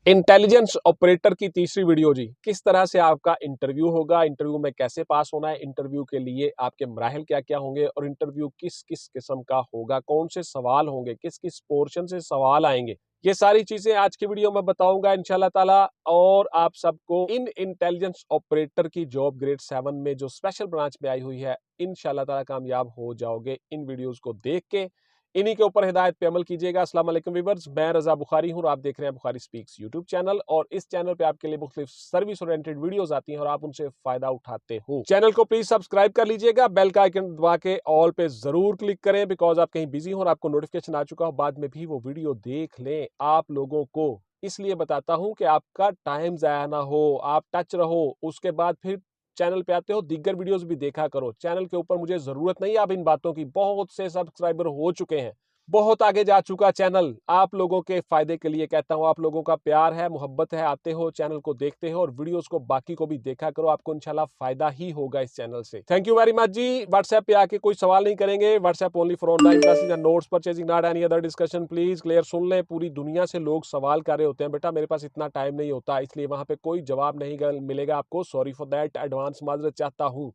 Intelligence operator की तीसरी video जी। किस तरह से आपका इंटरव्यू होगा, इंटरव्यू में कैसे पास होना है, इंटरव्यू के लिए आपके मराहिल क्या-क्या होंगे और इंटरव्यू किस-किस किस्म का होगा, कौन से सवाल होंगे, किस-किस पोर्शन से सवाल आएंगे, ये सारी चीजें आज की वीडियो में बताऊंगा इंशाल्लाह ताला। और आप सबको इन इंटेलिजेंस ऑपरेटर की जॉब ग्रेड 7 में जो स्पेशल ब्रांच में आई हुई है, इंशाल्लाह ताला कामयाब हो जाओगे इन वीडियोस को देख के। इन्हीं के ऊपर हिदायत पे अमल कीजिएगा। अस्सलाम वालेकुम व्यूअर्स, मैं रजा बुखारी हूं और आप देख रहे हैं बुखारी स्पीक्स यूट्यूब चैनल। और इस चैनल पे आपके लिए मुख्तलिफ सर्विस ओरिएंटेड वीडियोस आती हैं और आप उनसे फायदा उठाते हो। चैनल को प्लीज सब्सक्राइब कर लीजिएगा, बेल का आइकन दबा के ऑल पे जरूर क्लिक करें, बिकॉज आप कहीं बिजी हो और आपको नोटिफिकेशन आ चुका हो, बाद में भी वो वीडियो देख लें। आप लोगों को इसलिए बताता हूं कि आपका टाइम जाया ना हो, आप टच रहो, उसके बाद फिर चैनल पे आते हो दीगर वीडियोस भी देखा करो। चैनल के ऊपर मुझे जरूरत नहीं है अब इन बातों की, बहुत से सब्सक्राइबर हो चुके हैं, बहुत आगे जा चुका चैनल। आप लोगों के फायदे के लिए कहता हूं, आप लोगों का प्यार है, मोहब्बत है, आते हो चैनल को देखते हो और वीडियोस को बाकी को भी देखा करो, आपको इंशाल्लाह फायदा ही होगा इस चैनल से। Thank you very much ji. WhatsApp पे आके कोई सवाल नहीं करेंगे, WhatsApp only for online classes and notes purchasing, not any other discussion. Please clear सुन ले, पूरी दुनिया से लोग सवाल कर रहे होते हैं बेटा, मेरे पास इतना टाइम नहीं होता, इसलिए वहां पे कोई जवाब नहीं मिलेगा आपको। सॉरी फॉर दैट, एडवांस माजरत चाहता हूं।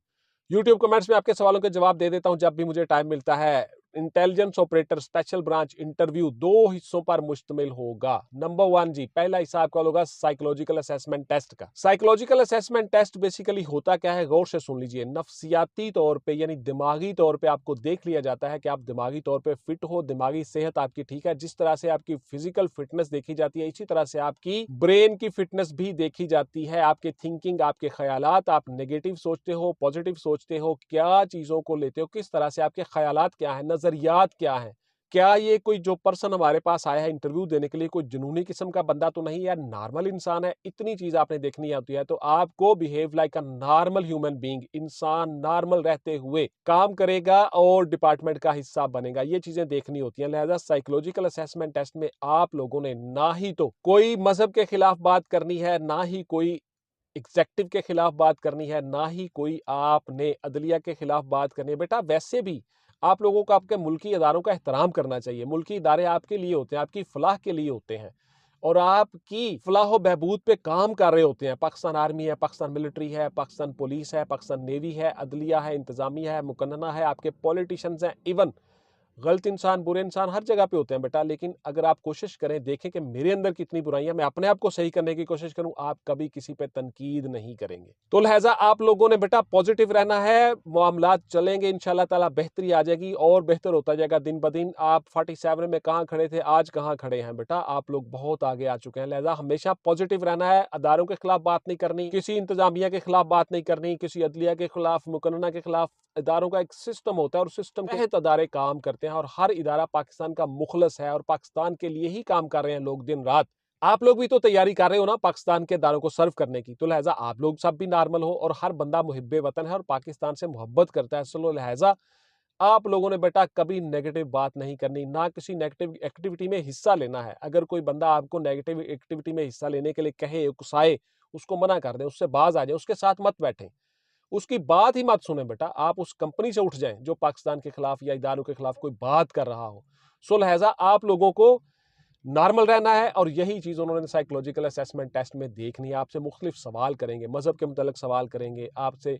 यूट्यूब कमेंट्स में आपके सवालों के जवाब दे देता हूं जब भी मुझे टाइम मिलता है। Intelligence operator special branch interview 2 हिस्सों पर मुश्तमिल होगा। नंबर 1 जी, पहला हिस्सा आपका होगा साइकोलॉजिकल असेसमेंट टेस्ट का। साइकोलॉजिकल असेसमेंट टेस्ट बेसिकली होता क्या है, गौर से सुन लीजिए। नफ्सियाती तौर पे यानी दिमागी तौर पे आपको देख लिया जाता है कि आप दिमागी तौर पे फिट हो, दिमागी सेहत आपकी ठीक है। जिस तरह से आपकी फिजिकल फिटनेस देखी जाती है, इसी तरह से आपकी ब्रेन की फिटनेस भी देखी जाती है। आपके थिंकिंग, आपके ख्यालात, आप नेगेटिव सोचते हो, पॉजिटिव सोचते हो, क्या चीजों को लेते हो, किस तरह से आपके ख्यालात क्या है, नजरियात क्या है। क्या ये कोई जो पर्सन हमारे पास आया है इंटरव्यू देने के लिए कोई जुनूनी किस्म का बंदा तो नहीं है, नॉर्मल इंसान है। इतनी चीज आपने देखनी होती है, तो आपको behave like a normal human being, इंसान नॉर्मल रहते हुए काम करेगा और डिपार्टमेंट का हिस्सा बनेगा, ये चीजें देखनी होती हैं। लिहाजा साइकोलॉजिकल असेसमेंट टेस्ट में आप लोगों ने ना ही तो कोई मजहब के खिलाफ बात करनी है, ना ही कोई एग्जेक्टिव के खिलाफ बात करनी है, ना ही कोई आपने अदलिया के खिलाफ बात करनी है। बेटा वैसे भी आप लोगों को आपके मुल्की इदारों का एहतराम करना चाहिए। मुल्की इदारे आपके लिए होते हैं, आपकी फलाह के लिए होते हैं और आपकी फलाह बहबूद पे काम कर रहे होते हैं। पाकिस्तान आर्मी है, पाकिस्तान मिलिट्री है, पाकिस्तान पुलिस है, पाकिस्तान नेवी है, अदलिया है, इंतजामिया है, मुकन्नना है, आपके पॉलिटिशियंस हैं। इवन गलत इंसान, बुरे इंसान हर जगह पे होते हैं बेटा, लेकिन अगर आप कोशिश करें, देखें कि मेरे अंदर कितनी बुराइयां, मैं अपने आप को सही करने की कोशिश करूं, आप कभी किसी पे तनकीद नहीं करेंगे। तो लिहाजा आप लोगों ने बेटा पॉजिटिव रहना है, मामलात चलेंगे इंशाल्लाह ताला, बेहतरी आ जाएगी और बेहतर होता जाएगा दिन ब दिन। आप 47 में कहां खड़े थे, आज कहां खड़े हैं बेटा, आप लोग बहुत आगे आ चुके हैं। लिहाजा हमेशा पॉजिटिव रहना है, अदारों के खिलाफ बात नहीं करनी, किसी इंतजामिया के खिलाफ बात नहीं करनी, किसी अदलिया के खिलाफ, मुकन्नना के खिलाफ। इदारों का एक सिस्टम होता है और सिस्टम के तहत अदारे काम करते हैं और हर इदारा पाकिस्तान का मुखलस है और पाकिस्तान के लिए ही काम कर रहे हैं लोग दिन रात। आप लोग भी तो तैयारी कर रहे हो ना पाकिस्तान के इदारों को सर्व करने की, तो लिहाजा आप लोग सब भी नॉर्मल हो और हर बंदा मुहिब्बे वतन है और पाकिस्तान से मोहब्बत करता है। सो लिहाजा आप लोगों ने बेटा कभी नेगेटिव बात नहीं करनी, ना किसी नेगेटिव एक्टिविटी में हिस्सा लेना है। अगर कोई बंदा आपको नेगेटिव एक्टिविटी में हिस्सा लेने के लिए कहे, उकसाए, उसको मना कर दें, उससे बाज आ जाए, उसके साथ मत बैठें, उसकी बात ही मत सुने बेटा। आप उस कंपनी से उठ जाएं जो पाकिस्तान के खिलाफ या इदारों के खिलाफ कोई बात कर रहा हो। सो लिहाजा आप लोगों को नॉर्मल रहना है और यही चीज उन्होंने साइकोलॉजिकल असेसमेंट टेस्ट में देखनी है। आपसे मुख्तलिफ सवाल करेंगे, मजहब के मुतल्लिक सवाल करेंगे, आपसे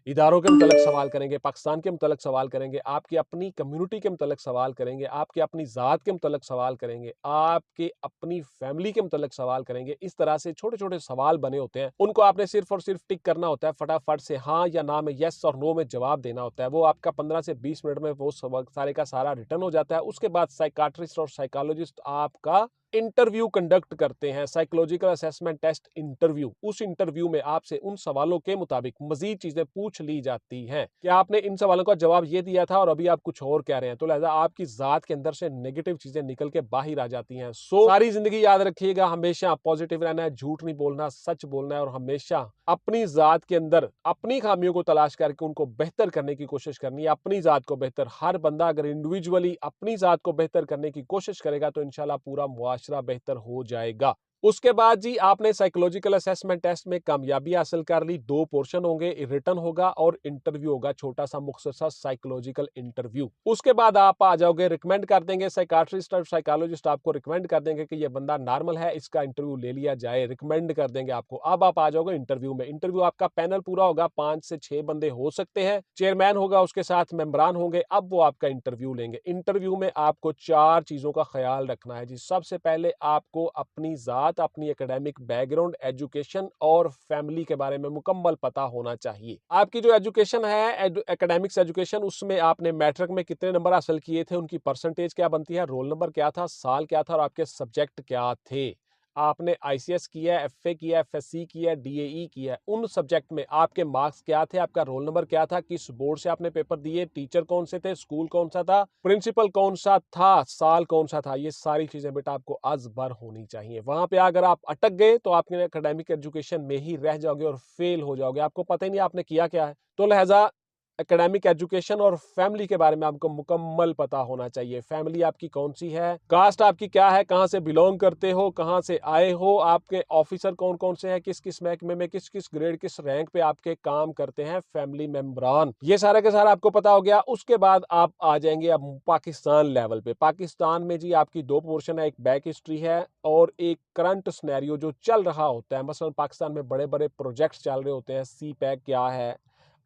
इदारों के मुतल्लिक सवाल करेंगे, पाकिस्तान के मुतल्लिक सवाल करेंगे, आपकी अपनी कम्युनिटी के मुतल्लिक सवाल करेंगे, आपकी अपनी ज़ात के मुतल्लिक सवाल करेंगे, आपके अपनी फैमिली के मुतल्लिक सवाल करेंगे। इस तरह से छोटे छोटे सवाल बने होते हैं, उनको आपने सिर्फ और सिर्फ टिक करना होता है, फटाफट से हाँ या ना में, यस और नो में जवाब देना होता है। वो आपका 15 से 20 मिनट में वो सारे का सारा रिटर्न हो जाता है। उसके बाद साइकाट्रिस्ट और साइकोलॉजिस्ट आपका इंटरव्यू कंडक्ट करते हैं, साइकोलॉजिकल असेसमेंट टेस्ट इंटरव्यू। उस इंटरव्यू में आपसे उन सवालों के मुताबिक मजीद चीजें पूछ ली जाती हैं कि आपने इन सवालों का जवाब ये दिया था और अभी आप कुछ और कह रहे हैं, तो लिहाजा आपकी जात के अंदर से नेगेटिव चीजें निकल के बाहर आ जाती हैं। सो सारी जिंदगी याद रखिएगा, हमेशा पॉजिटिव रहना है, झूठ नहीं बोलना, सच बोलना है और हमेशा अपनी जात के अंदर अपनी खामियों को तलाश करके उनको बेहतर करने की कोशिश करनी है। अपनी जात को बेहतर, हर बंदा अगर इंडिविजुअली अपनी जात को बेहतर करने की कोशिश करेगा तो इंशाल्लाह पूरा मुआशरा बेहतर हो जाएगा। उसके बाद जी आपने साइकोलॉजिकल असेसमेंट टेस्ट में कामयाबी हासिल कर ली। 2 पोर्शन होंगे, रिटन होगा और इंटरव्यू होगा, छोटा-सा मुख्तसर साइकोलॉजिकल इंटरव्यू। उसके बाद आप आ जाओगे, रिकमेंड कर देंगे साइकियाट्रिस्ट और साइकोलॉजिस्ट आपको रिकमेंड कर देंगे कि ये बंदा नॉर्मल है, इसका इंटरव्यू ले लिया जाए, रिकमेंड कर देंगे आपको। अब आप आ जाओगे इंटरव्यू में। इंटरव्यू आपका पैनल पूरा होगा, 5 से 6 बंदे हो सकते हैं। चेयरमैन होगा, उसके साथ मेंबरान होंगे। अब वो आपका इंटरव्यू लेंगे। इंटरव्यू में आपको 4 चीज़ों का ख्याल रखना है जी। सबसे पहले आपको अपनी ज़ात, अपनी एकेडमिक बैकग्राउंड, एजुकेशन और फैमिली के बारे में मुकम्मल पता होना चाहिए। आपकी जो एजुकेशन है, एकेडमिक्स एजुकेशन, उसमें आपने मैट्रिक में कितने नंबर हासिल किए थे, उनकी परसेंटेज क्या बनती है, रोल नंबर क्या था, साल क्या था और आपके सब्जेक्ट क्या थे। आपने आईसीएस किया है, एफए किया है, एफएससी किया है, डीएई किया है, उन सब्जेक्ट में आपके मार्क्स क्या थे, आपका रोल नंबर क्या था, किस बोर्ड से आपने पेपर दिए, टीचर कौन से थे, स्कूल कौन सा था, प्रिंसिपल कौन सा था, साल कौन सा था, ये सारी चीजें बेटा आपको अज़बर होनी चाहिए। वहां पे अगर आप अटक गए तो आपके एकेडमिक एजुकेशन में ही रह जाओगे और फेल हो जाओगे, आपको पता ही नहीं आपने किया क्या है। तो लिहाजा एकेडमिक एजुकेशन और फैमिली के बारे में आपको मुकम्मल पता होना चाहिए। फैमिली आपकी कौन सी है, कास्ट आपकी क्या है, कहां से बिलोंग करते हो, कहां से आए हो, आपके ऑफिसर कौन कौन से हैं, किस किस महकमे में किस किस ग्रेड किस रैंक पे आपके काम करते हैं फैमिली मेंबरान, ये सारा के सारा आपको पता हो गया। उसके बाद आप आ जाएंगे अब पाकिस्तान लेवल पे। पाकिस्तान में जी आपकी 2 पोर्शन है, एक बैक हिस्ट्री है और एक करंट सिनेरियो जो चल रहा होता है। मसलन पाकिस्तान में बड़े बड़े प्रोजेक्ट्स चल रहे होते हैं, सी पैक क्या है,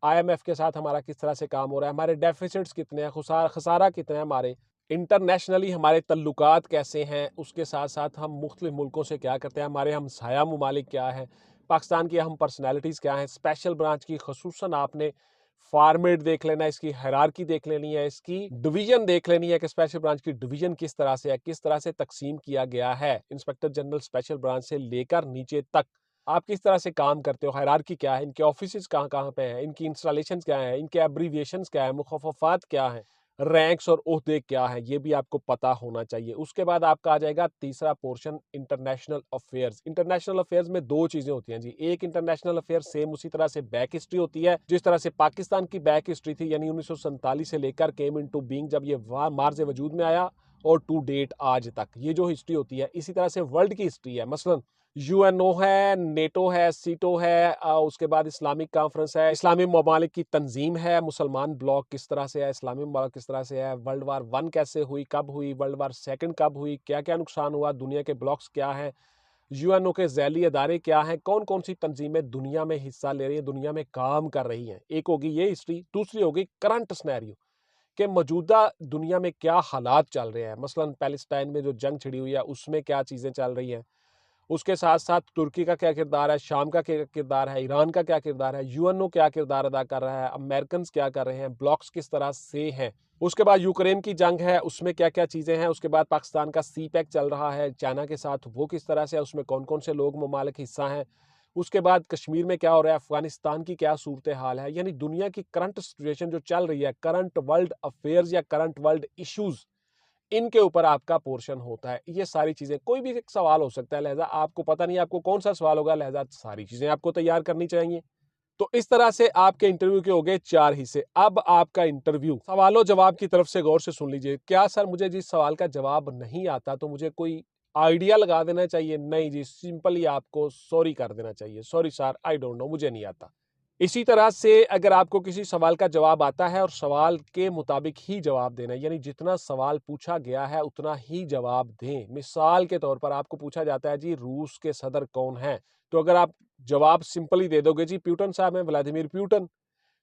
आईएमएफ के साथ हमारा किस तरह से काम हो रहा है, हमारे डेफिसिट्स कितने हैं, खसारा कितना है, हमारे इंटरनेशनली हमारे तल्लुकात कैसे हैं, उसके साथ साथ हम मुख्तलिफ मुल्कों से क्या करते हैं, हमारे हमसाया ममालिक क्या है, पाकिस्तान की अहम पर्सनैलिटीज़ क्या हैं, स्पेशल ब्रांच की खसूसन आपने फॉर्मेट देख लेना है, इसकी हायरार्की देख लेनी है, इसकी डिवीजन देख लेनी है कि स्पेशल ब्रांच की डिवीजन किस तरह से है, किस तरह से तकसीम किया गया है, इंस्पेक्टर जनरल स्पेशल ब्रांच से लेकर नीचे तक आप किस तरह से काम करते हो, हायरार्की क्या है, इनके ऑफिसेज कहाँ-कहाँ पे हैं, इनकी इंस्टॉलेशंस क्या हैं, इनके एब्रीविएशंस क्या है, मुखफ़फ़ात क्या हैं, रैंक्स और ओहदे क्या हैं, ये भी आपको पता होना चाहिए। उसके बाद आपका आ जाएगा तीसरा portion, international affairs. International affairs में 2 चीज़ें होती हैं जी। एक इंटरनेशनल अफेयर सेम उसी तरह से बैक हिस्ट्री होती है, जिस तरह से पाकिस्तान की बैक हिस्ट्री थी, यानी 1947 से लेकर केम इनटू बीइंग, जब ये मार्ज़ वजूद में आया और टू डेट आज तक, ये जो हिस्ट्री होती है। इसी तरह से वर्ल्ड की हिस्ट्री है। मसलन यूएनओ है, नेटो है, सीटो है, उसके बाद इस्लामिक कॉन्फ्रेंस है, इस्लामी ममालिक की तंजीम है, मुसलमान ब्लॉक किस तरह से है, इस्लामी ममालिक किस तरह से है, वर्ल्ड वार 1 कैसे हुई, कब हुई, वर्ल्ड वार 2 कब हुई, क्या क्या नुकसान हुआ, दुनिया के ब्लॉक्स क्या हैं, यूएनओ के झैली अदारे क्या हैं, कौन कौन सी तंजीमें दुनिया में हिस्सा ले रही हैं, दुनिया में काम कर रही हैं। एक होगी ये हिस्ट्री, दूसरी होगी करंट स्नैरियो कि मौजूदा दुनिया में क्या हालात चल रहे हैं। मसलन पैलेस्टाइन में जो जंग छिड़ी हुई है उसमें क्या चीज़ें चल रही हैं, उसके साथ साथ तुर्की का क्या किरदार है, शाम का क्या किरदार है, ईरान का क्या किरदार है, यूएनओ क्या किरदार अदा कर रहा है, अमेरिकन क्या कर रहे हैं, ब्लॉक्स किस तरह से हैं। उसके बाद यूक्रेन की जंग है, उसमें क्या क्या चीज़ें हैं। उसके बाद पाकिस्तान का सी पैक चल रहा है चाइना के साथ, वो किस तरह से है, उसमें कौन कौन से लोग ममालिक हिस्सा हैं। उसके बाद कश्मीर में क्या हो रहा है, अफगानिस्तान की क्या सूरत हाल है, यानी दुनिया की करंट सिचुएशन जो चल रही है, करंट वर्ल्ड अफेयर्स या करंट वर्ल्ड इश्यूज, इनके ऊपर आपका पोर्शन होता है। ये सारी चीजें, कोई भी एक सवाल हो सकता है, लिहाजा आपको पता नहीं आपको कौन सा सवाल होगा, लिहाजा सारी चीजें आपको तैयार करनी चाहिए। तो इस तरह से आपके इंटरव्यू के हो गए 4 हिस्से। अब आपका इंटरव्यू सवालों जवाब की तरफ से गौर से सुन लीजिए। क्या सर मुझे जिस सवाल का जवाब नहीं आता तो मुझे कोई आइडिया लगा देना चाहिए? नहीं जी, सिंपली आपको सॉरी कर देना चाहिए, sorry sir I don't know, मुझे नहीं आता। इसी तरह से अगर आपको किसी सवाल का जवाब आता है और सवाल के मुताबिक ही जवाब देना है, यानी जितना सवाल पूछा गया है उतना ही जवाब दें। मिसाल के तौर पर आपको पूछा जाता है जी रूस के सदर कौन है, तो अगर आप जवाब सिंपली दे दोगे जी प्यूटन साहब हैं, व्लादिमीर प्यूटन,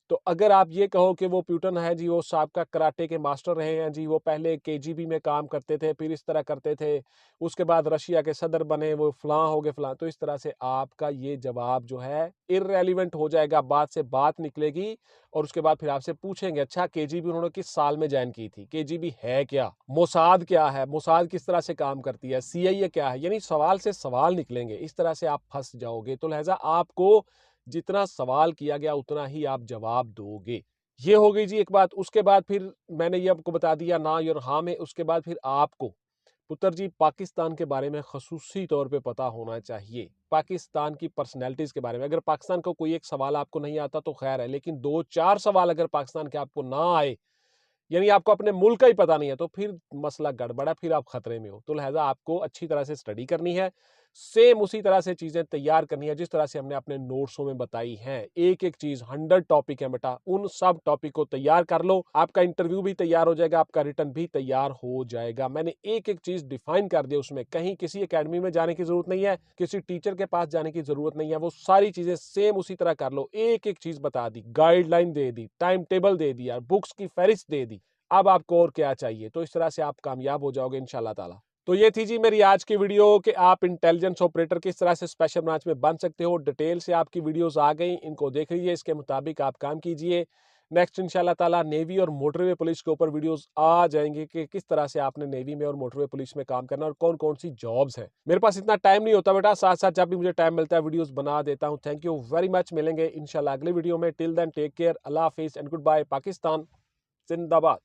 तो अगर आप ये कहो कि वो प्यूटन है जी, वो साबका कराटे के मास्टर रहे हैं जी, वो पहले केजीबी में काम करते थे, फिर इस तरह करते थे, उसके बाद रशिया के सदर बने, वो फलां हो गए फलां, तो इस तरह से आपका ये जवाब जो है इररेलेवेंट हो जाएगा, बात से बात निकलेगी। और उसके बाद फिर आपसे पूछेंगे अच्छा केजीबी उन्होंने किस साल में ज्वाइन की थी, केजीबी है क्या, मोसाद क्या है, मोसाद किस तरह से काम करती है, सीआईए क्या है, यानी सवाल से सवाल निकलेंगे। इस तरह से आप फंस जाओगे। तो लिहाजा आपको जितना सवाल किया गया उतना ही आप जवाब दोगे। ये हो गई जी एक बात। उसके बाद फिर मैंने ये आपको बता दिया ना और हाँ में। उसके बाद फिर आपको पुत्र जी पाकिस्तान के बारे में खसूसी तौर पे पता होना चाहिए, पाकिस्तान की पर्सनैलिटीज के बारे में। अगर पाकिस्तान का कोई एक सवाल आपको नहीं आता तो खैर है, लेकिन 2-4 सवाल अगर पाकिस्तान के आपको ना आए, यानी आपको अपने मुल्क का ही पता नहीं है, तो फिर मसला गड़बड़ है, फिर आप खतरे में हो। तो लिहाजा आपको अच्छी तरह से स्टडी करनी है, सेम उसी तरह से चीजें तैयार करनी है जिस तरह से हमने अपने नोट्सों में बताई हैं। एक एक चीज 100 टॉपिक है बेटा, उन सब टॉपिक को तैयार कर लो, आपका इंटरव्यू भी तैयार हो जाएगा, आपका रिटर्न भी तैयार हो जाएगा। मैंने एक एक चीज डिफाइन कर दी उसमें, कहीं किसी एकेडमी में जाने की जरूरत नहीं है, किसी टीचर के पास जाने की जरूरत नहीं है, वो सारी चीजें सेम उसी तरह कर लो। एक एक चीज बता दी, गाइडलाइन दे दी, टाइम टेबल दे दिया, बुक्स की फहरिस्त दे दी। अब आपको और क्या चाहिए? तो इस तरह से आप कामयाब हो जाओगे इंशाल्लाह ताला। तो ये थी जी मेरी आज की वीडियो कि आप इंटेलिजेंस ऑपरेटर किस तरह से स्पेशल ब्रांच में बन सकते हो। डिटेल से आपकी वीडियोस आ गई, इनको देख लीजिए, इसके मुताबिक आप काम कीजिए। नेक्स्ट इंशाल्लाह ताला नेवी और मोटरवे पुलिस के ऊपर वीडियोस आ जाएंगे कि किस तरह से आपने नेवी में और मोटरवे पुलिस में काम करना और कौन कौन सी जॉब्स हैं। मेरे पास इतना टाइम नहीं होता बेटा, साथ साथ जब भी मुझे टाइम मिलता है वीडियोस बना देता हूँ। थैंक यू वेरी मच, मिलेंगे इंशाल्लाह अगली वीडियो में। टिल देन टेक केयर, अल्लाह हाफिज एंड गुड बाय। पाकिस्तान जिंदाबाद।